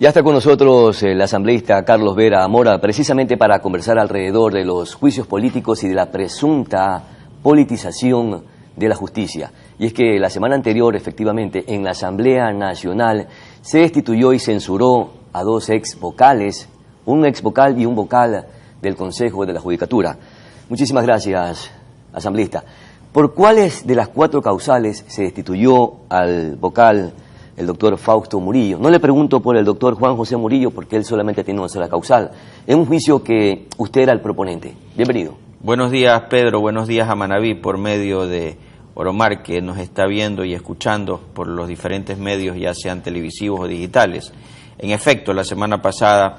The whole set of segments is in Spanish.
Ya está con nosotros el asambleísta Carlos Vera Mora, precisamente para conversar alrededor de los juicios políticos y de la presunta politización de la justicia. Y es que la semana anterior, efectivamente, en la Asamblea Nacional se destituyó y censuró a dos ex vocales, un ex vocal y un vocal del Consejo de la Judicatura. Muchísimas gracias, asambleísta. ¿Por cuáles de las 4 causales se destituyó al vocal, el doctor Fausto Murillo? No le pregunto por el doctor Juan José Murillo, porque él solamente tiene una sola causal. Es un juicio que usted era el proponente. Bienvenido. Buenos días, Pedro. Buenos días a Manaví, por medio de Oromar, que nos está viendo y escuchando por los diferentes medios, ya sean televisivos o digitales. En efecto, la semana pasada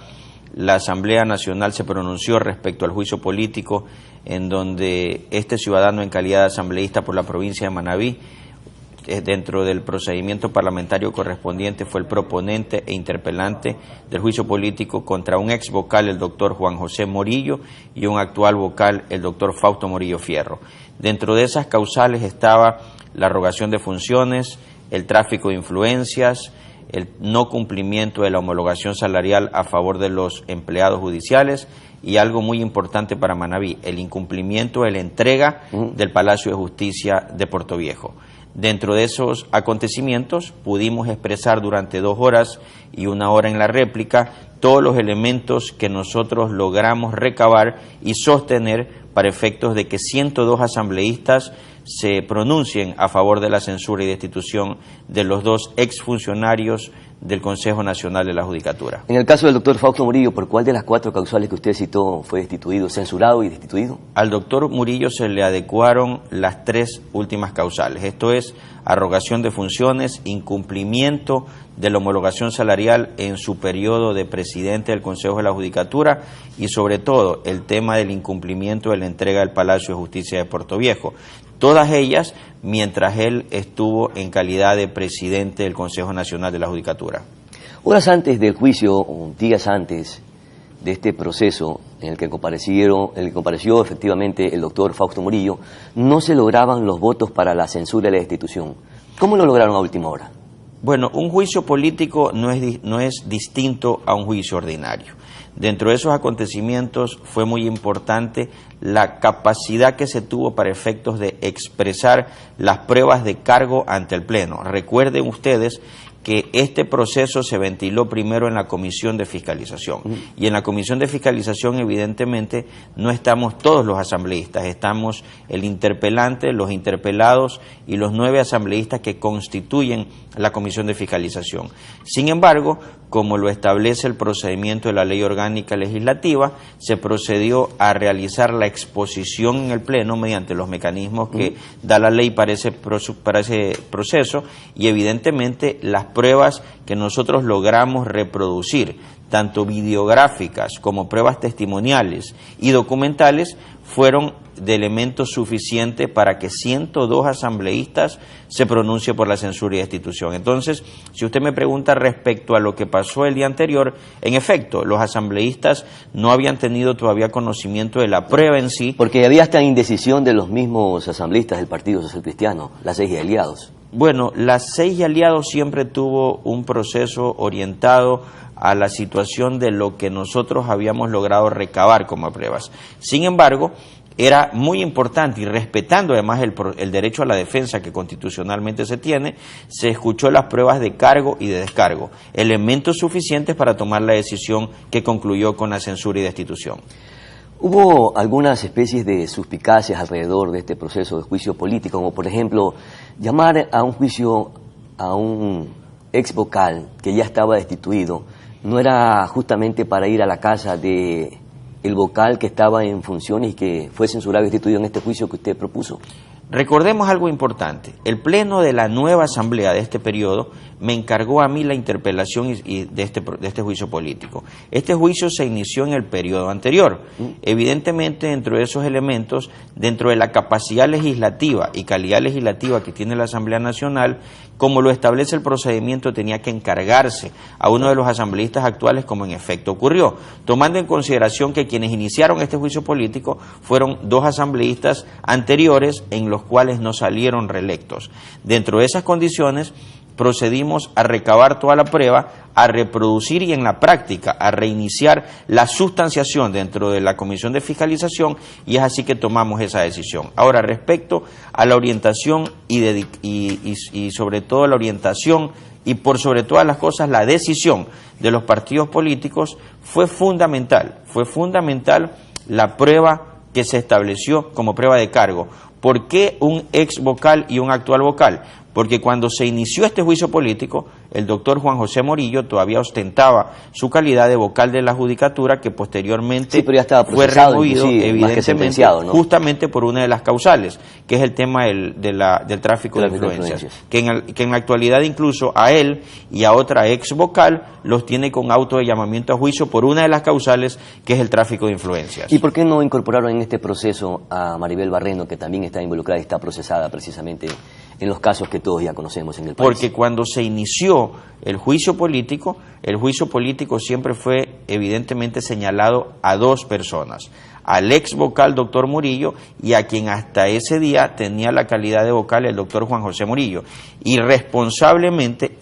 la Asamblea Nacional se pronunció respecto al juicio político en donde este ciudadano en calidad de asambleísta por la provincia de Manaví, dentro del procedimiento parlamentario correspondiente, fue el proponente e interpelante del juicio político contra un ex vocal, el doctor Juan José Murillo, y un actual vocal, el doctor Fausto Murillo Fierro. Dentro de esas causales estaba la arrogación de funciones, el tráfico de influencias, el no cumplimiento de la homologación salarial a favor de los empleados judiciales y algo muy importante para Manaví, el incumplimiento de la entrega del Palacio de Justicia de Portoviejo. Dentro de esos acontecimientos pudimos expresar durante 2 horas y 1 hora en la réplica todos los elementos que nosotros logramos recabar y sostener para efectos de que 102 asambleístas se pronuncien a favor de la censura y destitución de los 2 exfuncionarios del Consejo Nacional de la Judicatura. En el caso del doctor Fausto Murillo, ¿por cuál de las 4 causales que usted citó fue destituido, censurado y destituido? Al doctor Murillo se le adecuaron las 3 últimas causales, esto es, arrogación de funciones, incumplimiento de la homologación salarial en su periodo de presidente del Consejo de la Judicatura y sobre todo el tema del incumplimiento de la entrega del Palacio de Justicia de Portoviejo. Todas ellas mientras él estuvo en calidad de presidente del Consejo Nacional de la Judicatura. Horas antes del juicio, o días antes de este proceso en el que compareció efectivamente el doctor Fausto Murillo, no se lograban los votos para la censura y la destitución. ¿Cómo lo lograron a última hora? Bueno, un juicio político no es distinto a un juicio ordinario. Dentro de esos acontecimientos fue muy importante la capacidad que se tuvo para efectos de expresar las pruebas de cargo ante el Pleno. Recuerden ustedes que este proceso se ventiló primero en la Comisión de Fiscalización. Y en la Comisión de Fiscalización, evidentemente, no estamos todos los asambleístas, estamos el interpelante, los interpelados y los 9 asambleístas que constituyen la Comisión de Fiscalización. Sin embargo, como lo establece el procedimiento de la Ley Orgánica Legislativa, se procedió a realizar la exposición en el Pleno mediante los mecanismos que da la ley para ese proceso y evidentemente las pruebas que nosotros logramos reproducir, tanto videográficas como pruebas testimoniales y documentales, fueron de elementos suficientes para que 102 asambleístas se pronuncien por la censura y destitución. Entonces, si usted me pregunta respecto a lo que pasó el día anterior, en efecto, los asambleístas no habían tenido todavía conocimiento de la prueba en sí. Porque había hasta indecisión de los mismos asambleístas del Partido Social Cristiano, las 6 aliados. Bueno, las 6 aliados siempre tuvo un proceso orientado a la situación de lo que nosotros habíamos logrado recabar como pruebas. Sin embargo, era muy importante y respetando además el derecho a la defensa que constitucionalmente se tiene, se escuchó las pruebas de cargo y de descargo, elementos suficientes para tomar la decisión que concluyó con la censura y destitución. Hubo algunas especies de suspicacias alrededor de este proceso de juicio político, como por ejemplo llamar a un juicio a un ex vocal que ya estaba destituido, no era justamente para ir a la casa de el vocal que estaba en funciones y que fue censurado y destituido en este juicio que usted propuso. Recordemos algo importante, el Pleno de la nueva Asamblea de este periodo me encargó a mí la interpelación de este juicio político. Este juicio se inició en el periodo anterior. Evidentemente, dentro de esos elementos, dentro de la capacidad legislativa y calidad legislativa que tiene la Asamblea Nacional, como lo establece el procedimiento, tenía que encargarse a uno de los asambleístas actuales, como en efecto ocurrió, tomando en consideración que quienes iniciaron este juicio político fueron 2 asambleístas anteriores en los cuales no salieron reelectos. Dentro de esas condiciones, procedimos a recabar toda la prueba, a reproducir y en la práctica a reiniciar la sustanciación dentro de la Comisión de Fiscalización, y es así que tomamos esa decisión. Ahora, respecto a la orientación y sobre todo la orientación y por sobre todas las cosas la decisión de los partidos políticos, fue fundamental la prueba que se estableció como prueba de cargo. ¿Por qué un ex vocal y un actual vocal? Porque cuando se inició este juicio político, el doctor Juan José Morillo todavía ostentaba su calidad de vocal de la Judicatura, que posteriormente fue removido, evidentemente, ¿no? Justamente por una de las causales, que es el tema del tráfico de influencias, que en la actualidad incluso a él y a otra ex vocal los tiene con auto de llamamiento a juicio por una de las causales, que es el tráfico de influencias. ¿Y por qué no incorporaron en este proceso a Maribel Barreno, que también está involucrada y está procesada precisamente en los casos que todos ya conocemos en el país? Porque cuando se inició el juicio político siempre fue evidentemente señalado a dos personas: al ex vocal doctor Murillo y a quien hasta ese día tenía la calidad de vocal, el doctor Juan José Murillo. Y responsablemente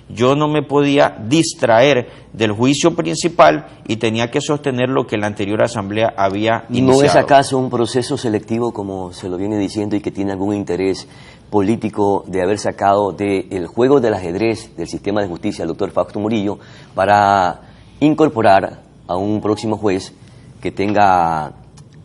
yo no me podía distraer del juicio principal y tenía que sostener lo que la anterior asamblea había iniciado. ¿No es acaso un proceso selectivo, como se lo viene diciendo, y que tiene algún interés político de haber sacado del juego del ajedrez del sistema de justicia al doctor Fausto Murillo para incorporar a un próximo juez que tenga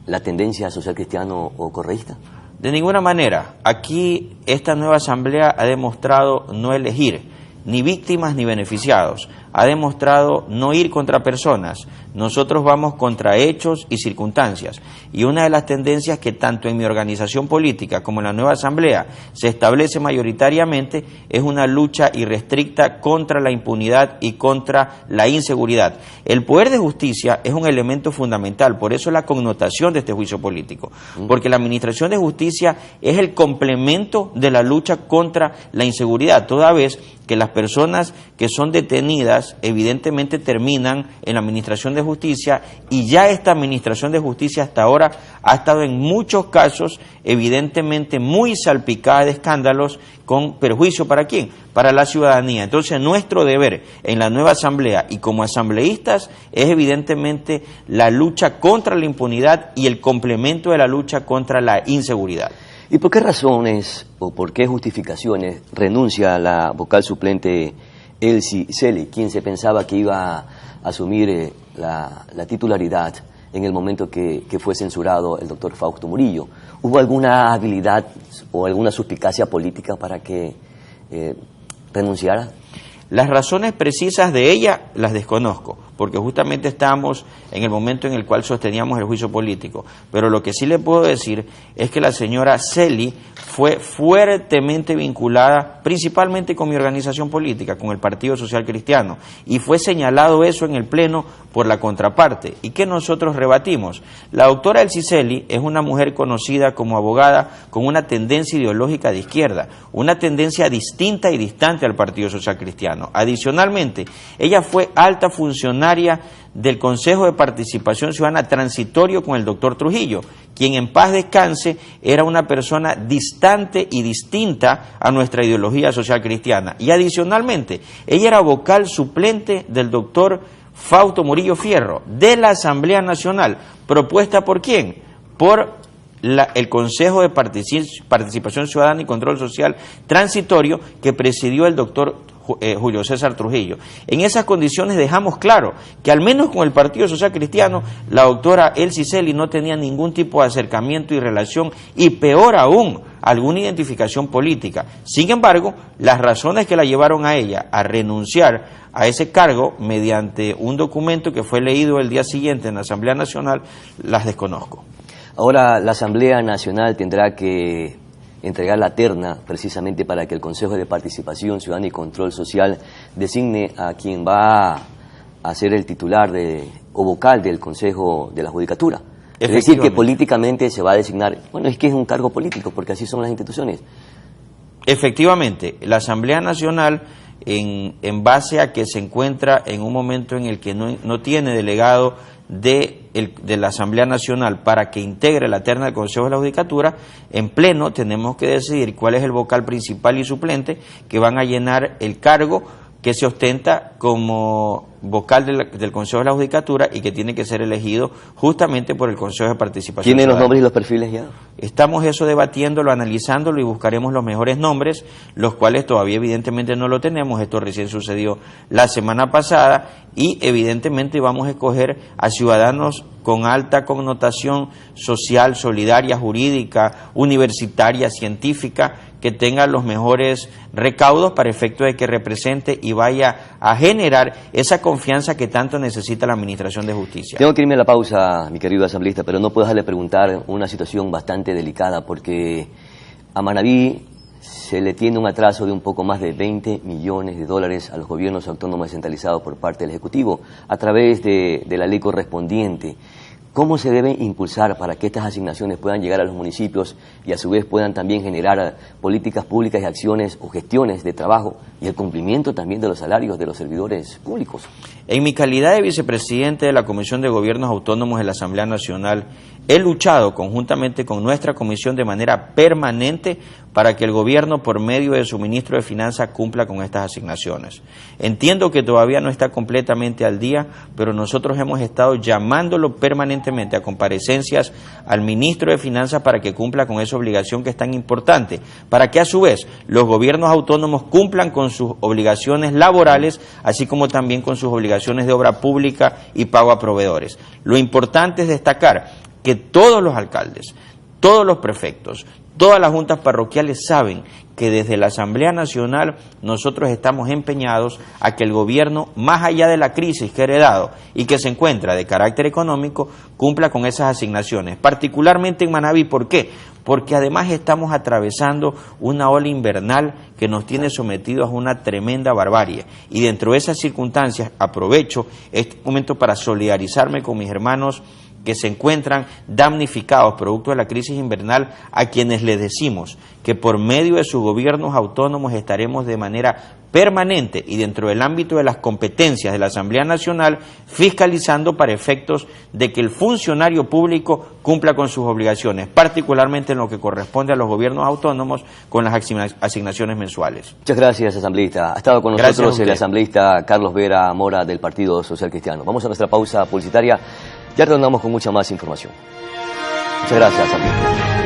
la tendencia social cristiano o correísta? De ninguna manera. Aquí esta nueva asamblea ha demostrado no elegir ni víctimas ni beneficiados. Ha demostrado no ir contra personas. Nosotros vamos contra hechos y circunstancias. Y una de las tendencias que tanto en mi organización política como en la nueva asamblea se establece mayoritariamente es una lucha irrestricta contra la impunidad y contra la inseguridad. El poder de justicia es un elemento fundamental, por eso la connotación de este juicio político, porque la administración de justicia es el complemento de la lucha contra la inseguridad, toda vez que las personas que son detenidas evidentemente terminan en la administración de justicia, y ya esta administración de justicia hasta ahora ha estado en muchos casos evidentemente muy salpicada de escándalos, con perjuicio ¿para quién? Para la ciudadanía. Entonces nuestro deber en la nueva asamblea y como asambleístas es evidentemente la lucha contra la impunidad y el complemento de la lucha contra la inseguridad. ¿Y por qué razones o por qué justificaciones renuncia la vocal suplente Elsie Celi, quien se pensaba que iba a asumir la titularidad en el momento que fue censurado el doctor Fausto Murillo? ¿Hubo alguna habilidad o alguna suspicacia política para que renunciara? Las razones precisas de ella las desconozco, porque justamente estábamos en el momento en el cual sosteníamos el juicio político. Pero lo que sí le puedo decir es que la señora Celi fue fuertemente vinculada, principalmente con mi organización política, con el Partido Social Cristiano, y fue señalado eso en el Pleno por la contraparte, y que nosotros rebatimos. La doctora Elsie Celi es una mujer conocida como abogada con una tendencia ideológica de izquierda, una tendencia distinta y distante al Partido Social Cristiano. Adicionalmente, ella fue alta funcionaria del Consejo de Participación Ciudadana transitorio con el doctor Trujillo, quien en paz descanse era una persona distante y distinta a nuestra ideología social cristiana. Y adicionalmente, ella era vocal suplente del doctor Fausto Murillo Fierro, de la Asamblea Nacional, propuesta ¿por quién? Por el Consejo de Participación Ciudadana y Control Social transitorio que presidió el doctor Julio César Trujillo. En esas condiciones dejamos claro que al menos con el Partido Social Cristiano la doctora Elsie Celi no tenía ningún tipo de acercamiento y relación, y peor aún, alguna identificación política. Sin embargo, las razones que la llevaron a ella a renunciar a ese cargo mediante un documento que fue leído el día siguiente en la Asamblea Nacional, las desconozco. Ahora la Asamblea Nacional tendrá que entregar la terna precisamente para que el Consejo de Participación Ciudadana y Control Social designe a quien va a ser el titular o vocal del Consejo de la Judicatura. Es decir, que políticamente se va a designar, bueno, es que es un cargo político porque así son las instituciones. Efectivamente, la Asamblea Nacional, en base a que se encuentra en un momento en el que no tiene delegado de de la Asamblea Nacional para que integre la terna del Consejo de la Judicatura, en pleno tenemos que decidir cuál es el vocal principal y suplente que van a llenar el cargo que se ostenta como vocal del Consejo de la Judicatura y que tiene que ser elegido justamente por el Consejo de Participación ¿Tienen los Ciudadana. nombres y los perfiles ya? Estamos eso debatiéndolo, analizándolo y buscaremos los mejores nombres, los cuales todavía evidentemente no lo tenemos. Esto recién sucedió la semana pasada y evidentemente vamos a escoger a ciudadanos con alta connotación social, solidaria, jurídica, universitaria, científica, que tengan los mejores recaudos para efecto de que represente y vaya a generar esa confianza que tanto necesita la Administración de Justicia. Tengo que irme a la pausa, mi querido asambleísta, pero no puedo dejarle preguntar una situación bastante delicada, porque a Manaví se le tiene un atraso de un poco más de 20 millones de dólares a los gobiernos autónomos descentralizados por parte del Ejecutivo, a través de la ley correspondiente. ¿Cómo se debe impulsar para que estas asignaciones puedan llegar a los municipios y a su vez puedan también generar políticas públicas y acciones o gestiones de trabajo y el cumplimiento también de los salarios de los servidores públicos? En mi calidad de vicepresidente de la Comisión de Gobiernos Autónomos de la Asamblea Nacional, he luchado conjuntamente con nuestra comisión de manera permanente para que el gobierno, por medio de su ministro de Finanzas, cumpla con estas asignaciones. Entiendo que todavía no está completamente al día, pero nosotros hemos estado llamándolo permanentemente a comparecencias al ministro de Finanzas para que cumpla con esa obligación que es tan importante, para que a su vez los gobiernos autónomos cumplan con sus obligaciones laborales, así como también con sus obligaciones de obra pública y pago a proveedores. Lo importante es destacar que todos los alcaldes, todos los prefectos, todas las juntas parroquiales saben que desde la Asamblea Nacional nosotros estamos empeñados a que el gobierno, más allá de la crisis que ha heredado y que se encuentra de carácter económico, cumpla con esas asignaciones, particularmente en Manaví. ¿Por qué? Porque además estamos atravesando una ola invernal que nos tiene sometidos a una tremenda barbarie. Y dentro de esas circunstancias aprovecho este momento para solidarizarme con mis hermanos que se encuentran damnificados producto de la crisis invernal, a quienes les decimos que por medio de sus gobiernos autónomos estaremos de manera permanente y dentro del ámbito de las competencias de la Asamblea Nacional fiscalizando para efectos de que el funcionario público cumpla con sus obligaciones, particularmente en lo que corresponde a los gobiernos autónomos con las asignaciones mensuales. Muchas gracias, asambleísta. Ha estado con nosotros el asambleísta Carlos Vera Mora del Partido Social Cristiano. Vamos a nuestra pausa publicitaria. Ya retornamos con mucha más información. Muchas gracias, asambleísta.